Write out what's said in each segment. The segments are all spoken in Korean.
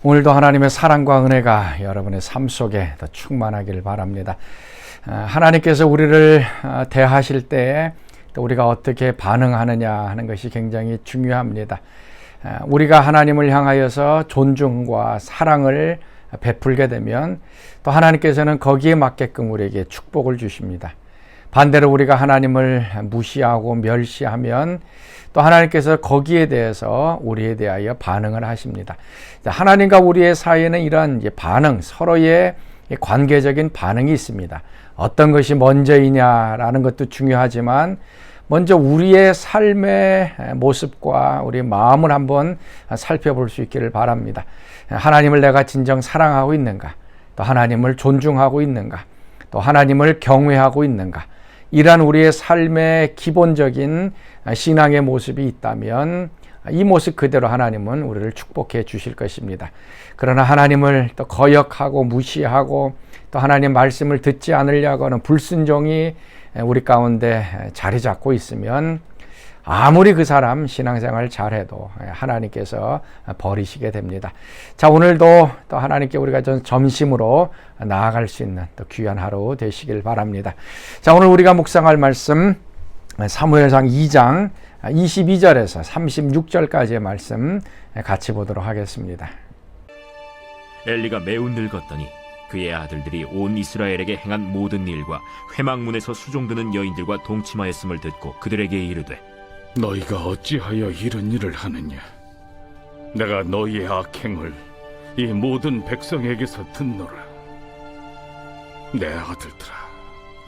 오늘도 하나님의 사랑과 은혜가 여러분의 삶 속에 더 충만하길 바랍니다. 하나님께서 우리를 대하실 때 또 우리가 어떻게 반응하느냐 하는 것이 굉장히 중요합니다. 우리가 하나님을 향하여서 존중과 사랑을 베풀게 되면 또 하나님께서는 거기에 맞게끔 우리에게 축복을 주십니다. 반대로 우리가 하나님을 무시하고 멸시하면 또 하나님께서 거기에 대해서 우리에 대하여 반응을 하십니다. 하나님과 우리의 사이에는 이러한 반응, 서로의 관계적인 반응이 있습니다. 어떤 것이 먼저이냐라는 것도 중요하지만 먼저 우리의 삶의 모습과 우리의 마음을 한번 살펴볼 수 있기를 바랍니다. 하나님을 내가 진정 사랑하고 있는가? 또 하나님을 존중하고 있는가? 또 하나님을 경외하고 있는가? 이러한 우리의 삶의 기본적인 신앙의 모습이 있다면 이 모습 그대로 하나님은 우리를 축복해 주실 것입니다. 그러나 하나님을 또 거역하고 무시하고 또 하나님 말씀을 듣지 않으려고 하는 불순종이 우리 가운데 자리 잡고 있으면 아무리 그 사람 신앙생활 잘해도 하나님께서 버리시게 됩니다. 자, 오늘도 또 하나님께 우리가 점심으로 나아갈 수 있는 또 귀한 하루 되시길 바랍니다. 자, 오늘 우리가 묵상할 말씀 사무엘상 2장 22절에서 36절까지의 말씀 같이 보도록 하겠습니다. 엘리가 매우 늙었더니 그의 아들들이 온 이스라엘에게 행한 모든 일과 회막문에서 수종드는 여인들과 동침하였음을 듣고 그들에게 이르되 너희가 어찌하여 이런 일을 하느냐? 내가 너희의 악행을 이 모든 백성에게서 듣노라. 내 아들들아,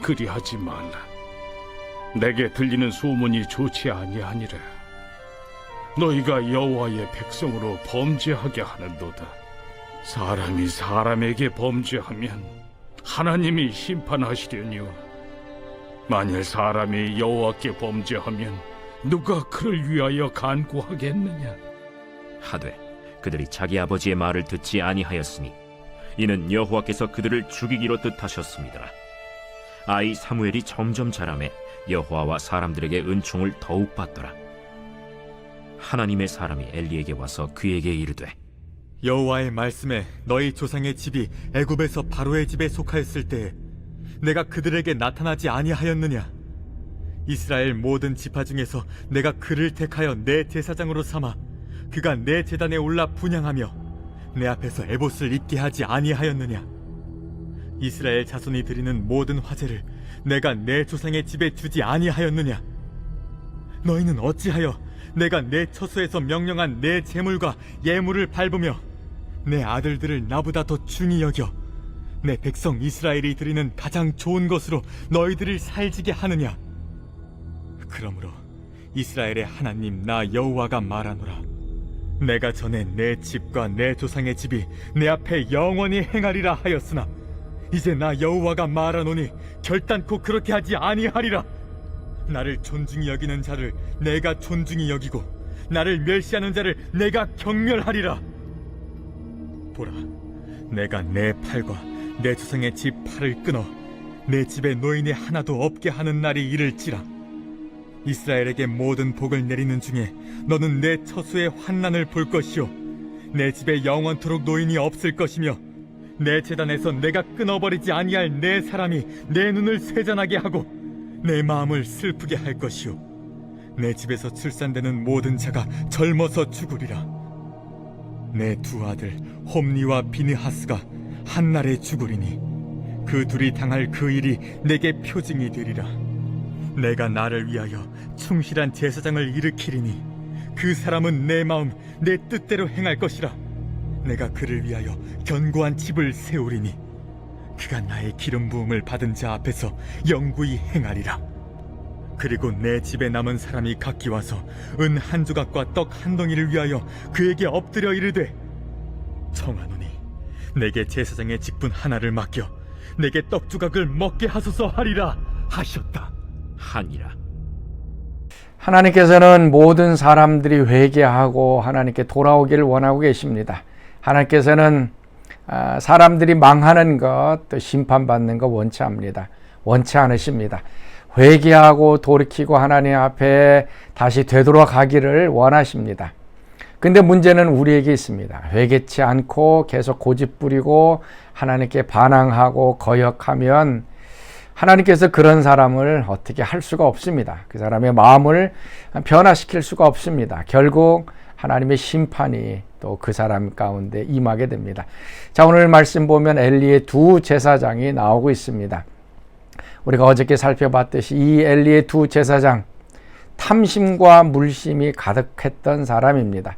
그리하지 말라. 내게 들리는 소문이 좋지 아니하니라. 너희가 여호와의 백성으로 범죄하게 하는도다. 사람이 사람에게 범죄하면 하나님이 심판하시려니와 만일 사람이 여호와께 범죄하면 누가 그를 위하여 간구하겠느냐? 하되 그들이 자기 아버지의 말을 듣지 아니하였으니 이는 여호와께서 그들을 죽이기로 뜻하셨습니다라. 아이 사무엘이 점점 자라매 여호와와 사람들에게 은총을 더욱 받더라. 하나님의 사람이 엘리에게 와서 그에게 이르되 여호와의 말씀에 너희 조상의 집이 애굽에서 바로의 집에 속하였을 때에 내가 그들에게 나타나지 아니하였느냐? 이스라엘 모든 지파 중에서 내가 그를 택하여 내 제사장으로 삼아 그가 내 제단에 올라 분향하며 내 앞에서 에봇을 입게 하지 아니하였느냐? 이스라엘 자손이 드리는 모든 화제를 내가 내 조상의 집에 주지 아니하였느냐? 너희는 어찌하여 내가 내 처소에서 명령한 내 제물과 예물을 밟으며 내 아들들을 나보다 더 중히 여겨 내 백성 이스라엘이 드리는 가장 좋은 것으로 너희들을 살지게 하느냐? 그러므로 이스라엘의 하나님 나 여호와가 말하노라. 내가 전에 내 집과 내 조상의 집이 내 앞에 영원히 행하리라 하였으나 이제 나 여호와가 말하노니 결단코 그렇게 하지 아니하리라. 나를 존중히 여기는 자를 내가 존중히 여기고 나를 멸시하는 자를 내가 경멸하리라. 보라, 내가 내 팔과 내 조상의 집 팔을 끊어 내 집에 노인이 하나도 없게 하는 날이 이를지라. 이스라엘에게 모든 복을 내리는 중에 너는 내 처소의 환난을 볼 것이요 내 집에 영원토록 노인이 없을 것이며 내 제단에서 내가 끊어버리지 아니할 내 사람이 내 눈을 쇠잔하게 하고 내 마음을 슬프게 할 것이요 내 집에서 출산되는 모든 자가 젊어서 죽으리라. 내 두 아들 홈니와 비느하스가 한날에 죽으리니 그 둘이 당할 그 일이 내게 표징이 되리라. 내가 나를 위하여 충실한 제사장을 일으키리니 그 사람은 내 마음 내 뜻대로 행할 것이라. 내가 그를 위하여 견고한 집을 세우리니 그가 나의 기름 부음을 받은 자 앞에서 영구히 행하리라. 그리고 내 집에 남은 사람이 각기 와서 은 한 조각과 떡 한 덩이를 위하여 그에게 엎드려 이르되 청하노니 내게 제사장의 직분 하나를 맡겨 내게 떡 조각을 먹게 하소서 하리라 하셨다. 하니라. 하나님께서는 모든 사람들이 회개하고 하나님께 돌아오기를 원하고 계십니다. 하나님께서는 사람들이 망하는 것, 또 심판받는 것 원치 않으십니다. 회개하고 돌이키고 하나님 앞에 다시 되돌아가기를 원하십니다. 근데 문제는 우리에게 있습니다. 회개치 않고 계속 고집부리고 하나님께 반항하고 거역하면 하나님께서 그런 사람을 어떻게 할 수가 없습니다. 그 사람의 마음을 변화시킬 수가 없습니다. 결국 하나님의 심판이 또 그 사람 가운데 임하게 됩니다. 자, 오늘 말씀 보면 엘리의 두 제사장이 나오고 있습니다. 우리가 어저께 살펴봤듯이 이 엘리의 두 제사장, 탐심과 물심이 가득했던 사람입니다.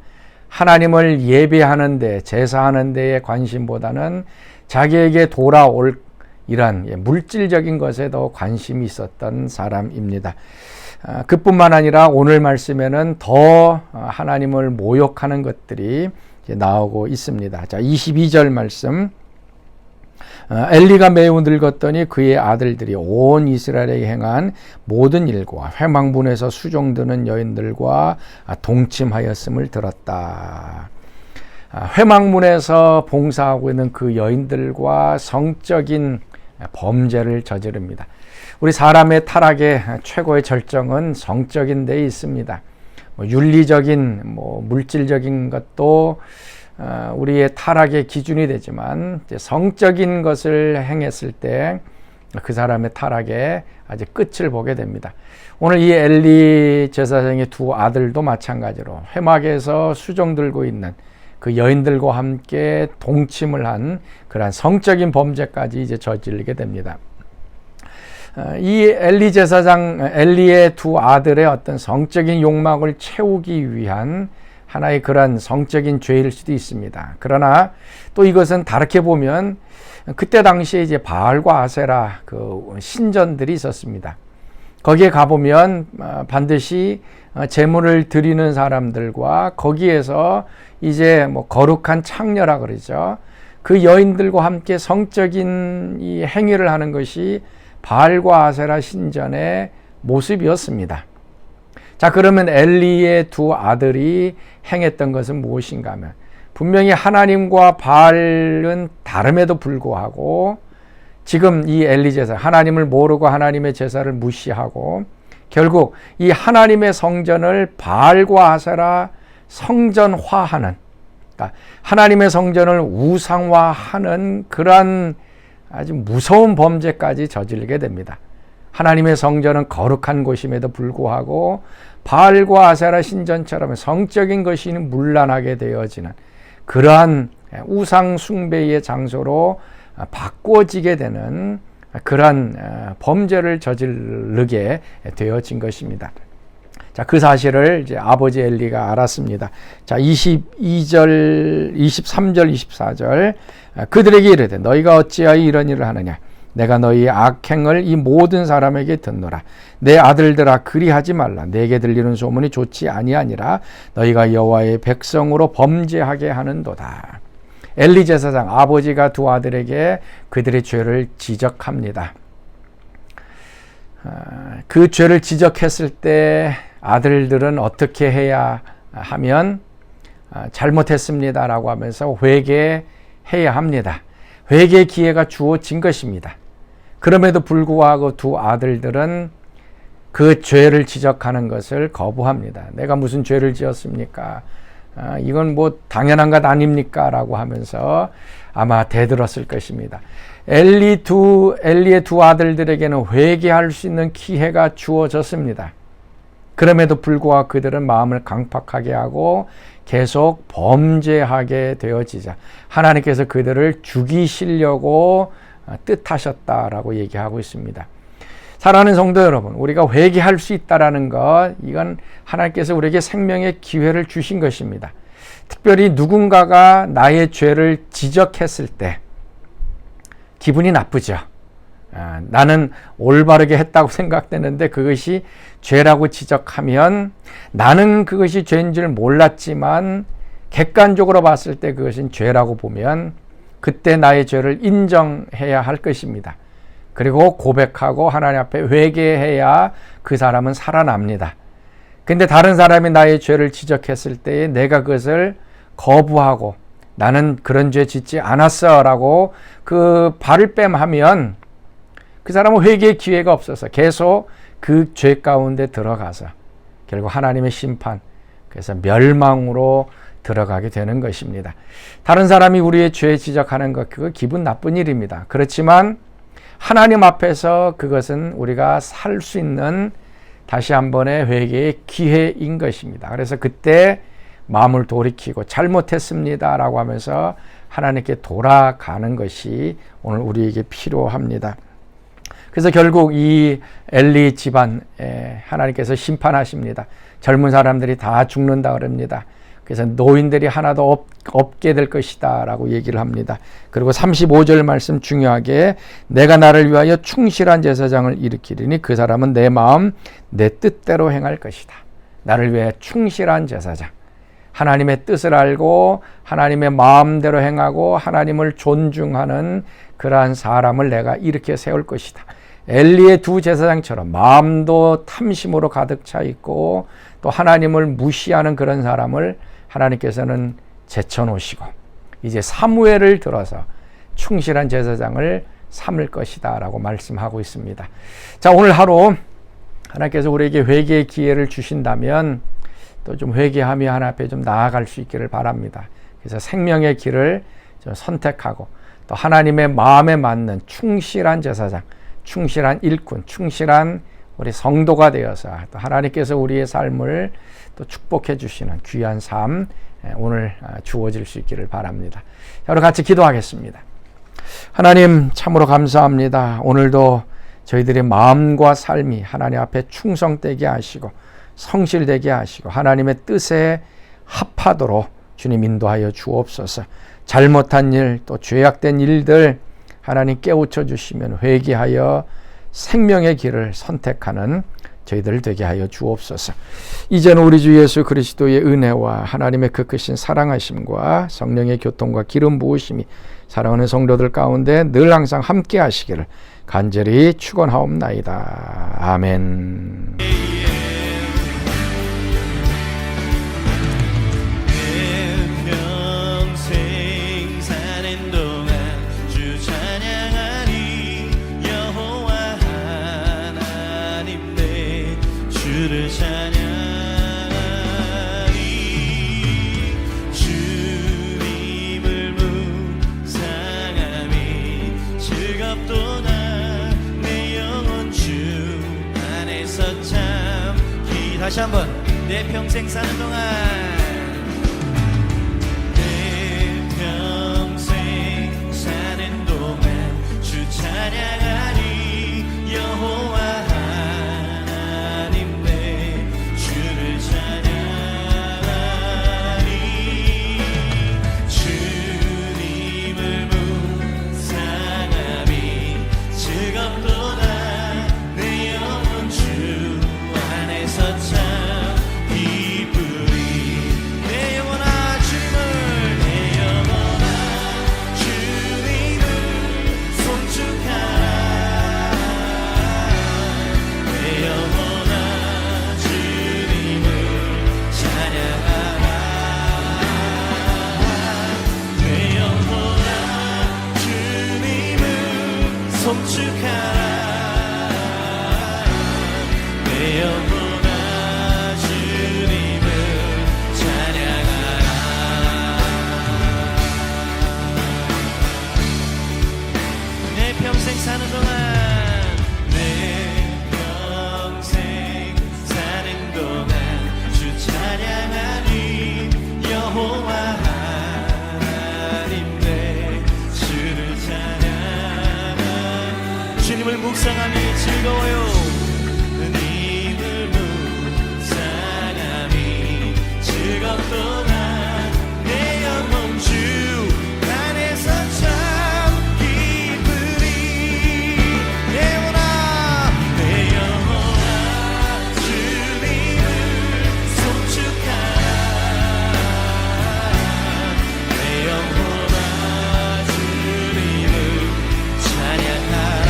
하나님을 예배하는 데, 제사하는 데에 관심보다는 자기에게 돌아올 이런 물질적인 것에 더 관심이 있었던 사람입니다. 그뿐만 아니라 오늘 말씀에는 더 하나님을 모욕하는 것들이 나오고 있습니다. 자, 22절 말씀. 엘리가 매우 늙었더니 그의 아들들이 온 이스라엘에 행한 모든 일과 회막문에서 수종드는 여인들과 동침하였음을 들었다. 회막문에서 봉사하고 있는 그 여인들과 성적인 범죄를 저지릅니다. 우리 사람의 타락의 최고의 절정은 성적인 데 있습니다. 윤리적인, 물질적인 것도 우리의 타락의 기준이 되지만 성적인 것을 행했을 때 그 사람의 타락의 아주 끝을 보게 됩니다. 오늘 이 엘리 제사장의 두 아들도 마찬가지로 회막에서 수종 들고 있는 그 여인들과 함께 동침을 한 그러한 성적인 범죄까지 이제 저지르게 됩니다. 이 엘리 제사장, 엘리의 두 아들의 어떤 성적인 욕망을 채우기 위한 하나의 그런 성적인 죄일 수도 있습니다. 그러나 또 이것은 다르게 보면 그때 당시에 이제 바알과 아세라 그 신전들이 있었습니다. 거기에 가보면 반드시 제물을 드리는 사람들과 거기에서 이제 거룩한 창녀라 그러죠. 그 여인들과 함께 성적인 이 행위를 하는 것이 바알과 아세라 신전의 모습이었습니다. 자, 그러면 엘리의 두 아들이 행했던 것은 무엇인가 하면 분명히 하나님과 바알은 다름에도 불구하고 지금 이 엘리 제사, 하나님을 모르고 하나님의 제사를 무시하고 결국 이 하나님의 성전을 바알과 아세라 성전화하는, 그러니까 하나님의 성전을 우상화하는 그러한 아주 무서운 범죄까지 저지르게 됩니다. 하나님의 성전은 거룩한 곳임에도 불구하고 바알과 아세라 신전처럼 성적인 것이 문란하게 되어지는 그러한 우상 숭배의 장소로 바꿔지게 되는 그러한 범죄를 저지르게 되어진 것입니다. 자, 그 사실을 이제 아버지 엘리가 알았습니다. 자, 23절, 24절. 그들에게 이르되 너희가 어찌하여 이런 일을 하느냐? 내가 너희의 악행을 이 모든 사람에게 듣노라. 내 아들들아 그리하지 말라. 내게 들리는 소문이 좋지 아니하니라. 너희가 여호와의 백성으로 범죄하게 하는도다. 엘리 제사장 아버지가 두 아들에게 그들의 죄를 지적합니다. 그 죄를 지적했을 때 아들들은 어떻게 해야 하면 잘못했습니다라고 하면서 회개해야 합니다. 회개의 기회가 주어진 것입니다. 그럼에도 불구하고 두 아들들은 그 죄를 지적하는 것을 거부합니다. 내가 무슨 죄를 지었습니까? 이건 당연한 것 아닙니까? 라고 하면서 아마 대들었을 것입니다. 엘리의 두 아들들에게는 회개할 수 있는 기회가 주어졌습니다. 그럼에도 불구하고 그들은 마음을 강팍하게 하고 계속 범죄하게 되어지자 하나님께서 그들을 죽이시려고 뜻하셨다라고 얘기하고 있습니다. 사랑하는 성도 여러분, 우리가 회개할 수 있다라는 것, 이건 하나님께서 우리에게 생명의 기회를 주신 것입니다. 특별히 누군가가 나의 죄를 지적했을 때 기분이 나쁘죠. 나는 올바르게 했다고 생각되는데 그것이 죄라고 지적하면 나는 그것이 죄인 줄 몰랐지만 객관적으로 봤을 때 그것은 죄라고 보면 그때 나의 죄를 인정해야 할 것입니다. 그리고 고백하고 하나님 앞에 회개해야 그 사람은 살아납니다. 근데 다른 사람이 나의 죄를 지적했을 때에 내가 그것을 거부하고 나는 그런 죄 짓지 않았어 라고 그 발을 뺨하면 그 사람은 회개의 기회가 없어서 계속 그 죄 가운데 들어가서 결국 하나님의 심판, 그래서 멸망으로 들어가게 되는 것입니다. 다른 사람이 우리의 죄 지적하는 것, 그거 기분 나쁜 일입니다. 그렇지만 하나님 앞에서 그것은 우리가 살 수 있는 다시 한 번의 회개의 기회인 것입니다. 그래서 그때 마음을 돌이키고 잘못했습니다 라고 하면서 하나님께 돌아가는 것이 오늘 우리에게 필요합니다. 그래서 결국 이 엘리 집안에 하나님께서 심판하십니다. 젊은 사람들이 다 죽는다 그럽니다. 그래서 노인들이 하나도 없게 될 것이다 라고 얘기를 합니다. 그리고 35절 말씀 중요하게 내가 나를 위하여 충실한 제사장을 일으키리니 그 사람은 내 마음 내 뜻대로 행할 것이다. 나를 위해 충실한 제사장, 하나님의 뜻을 알고 하나님의 마음대로 행하고 하나님을 존중하는 그러한 사람을 내가 이렇게 세울 것이다. 엘리의 두 제사장처럼 마음도 탐심으로 가득 차 있고 또 하나님을 무시하는 그런 사람을 하나님께서는 제쳐놓으시고 이제 사무엘을 들어서 충실한 제사장을 삼을 것이다 라고 말씀하고 있습니다. 자, 오늘 하루 하나님께서 우리에게 회개의 기회를 주신다면 또 좀 회개하며 하나님 앞에 좀 나아갈 수 있기를 바랍니다. 그래서 생명의 길을 좀 선택하고 또 하나님의 마음에 맞는 충실한 제사장, 충실한 일꾼, 충실한 우리 성도가 되어서 또 하나님께서 우리의 삶을 또 축복해 주시는 귀한 삶 오늘 주어질 수 있기를 바랍니다. 여러분 같이 기도하겠습니다. 하나님 참으로 감사합니다. 오늘도 저희들의 마음과 삶이 하나님 앞에 충성되게 하시고 성실되게 하시고 하나님의 뜻에 합하도록 주님 인도하여 주옵소서. 잘못한 일 또 죄악된 일들 하나님 깨우쳐 주시면 회개하여 생명의 길을 선택하는 저희들 되게 하여 주옵소서. 이제는 우리 주 예수 그리스도의 은혜와 하나님의 그 크신 사랑하심과 성령의 교통과 기름 부으심이 사랑하는 성도들 가운데 늘 항상 함께 하시기를 간절히 축원하옵나이다. 아멘. 주를 찬양하리 주님을 묵상함이 즐겁도다 내 영혼 주 안에서 참기 다시 한번 내 평생 사는 동안 내 평생 사는 동안 주 찬양하리 여호와 내 영혼아 주님을 찬양하라 내 평생 사는 동안 내 평생 사는 동안 주 찬양하니 여호와 하나님 내 주를 찬양하니 주님을 묵상함이 즐거워요 주님을 묵상함이 즐겁도다 내 영혼 주 안에서 참 기쁘리 내 영혼아 주님을 송축하라 내 영혼아 주님을 찬양하라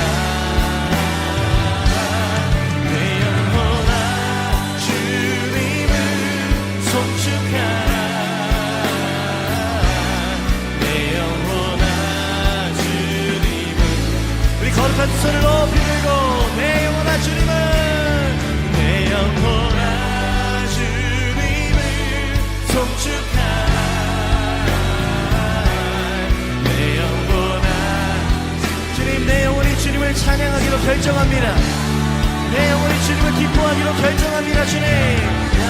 주님을 기뻐하기로 결정합니다. 주님, 나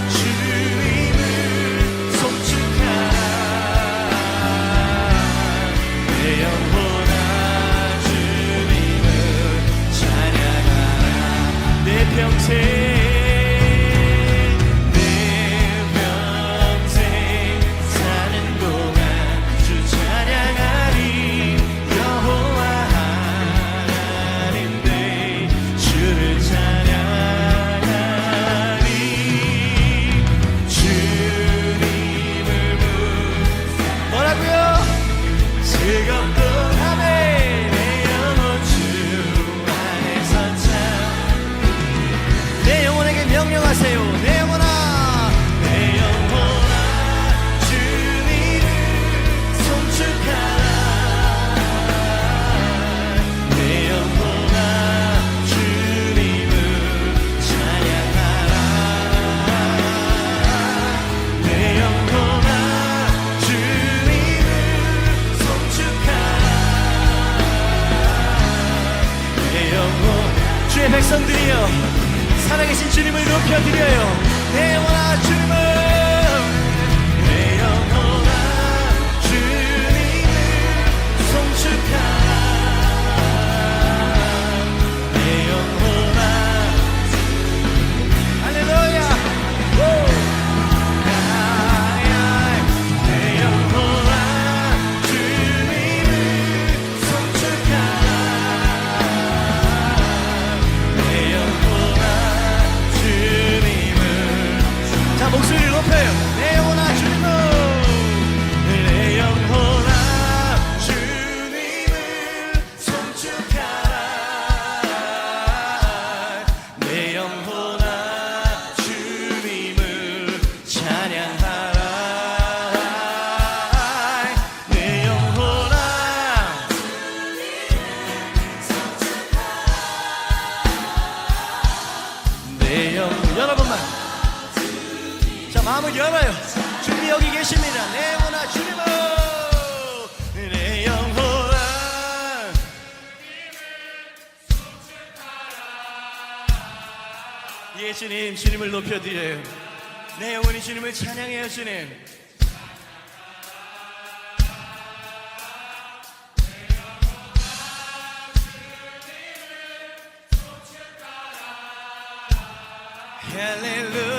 주님을 송축하라. 내 영혼아 주님을 찬양하라. 내 평생 사는 동안 주 찬양하리. 여호와 하나님 내 주를 찬양하리. 주님을 뭐라고요? 즐겁던 하매 내 영혼 주 안에서 참. 내 영혼에게 명령하세요. 내 영혼아, 내 영혼아 주님을 송축하라. 내 영혼아 주님을 찬양하라. 내 영혼아 주님을 송축하라. 내 영혼, 주의 백성들이여 살아계신 주님을 높여드려요. 내 영혼아 주님을, 내 영혼아 주님을 송축하라. 내 영혼아 할렐루야. 내 영혼아 주님을 송축하라. 내 영혼아 주님을, 자 목소리를 높여요. 내 영혼아 주님을, 내 영혼아 주님을 송축하라. 내 영혼아 주님을 찬양하라. 내 영혼아 내 영, 여러분만 자 마음을 열어요. 주님이 여기 계십니다. 내 영혼아 주님을, 내 영혼아 예 주님, 주님을 높여드려요. 내 영혼이 주님을 찬양해요. 주님, 할렐루야.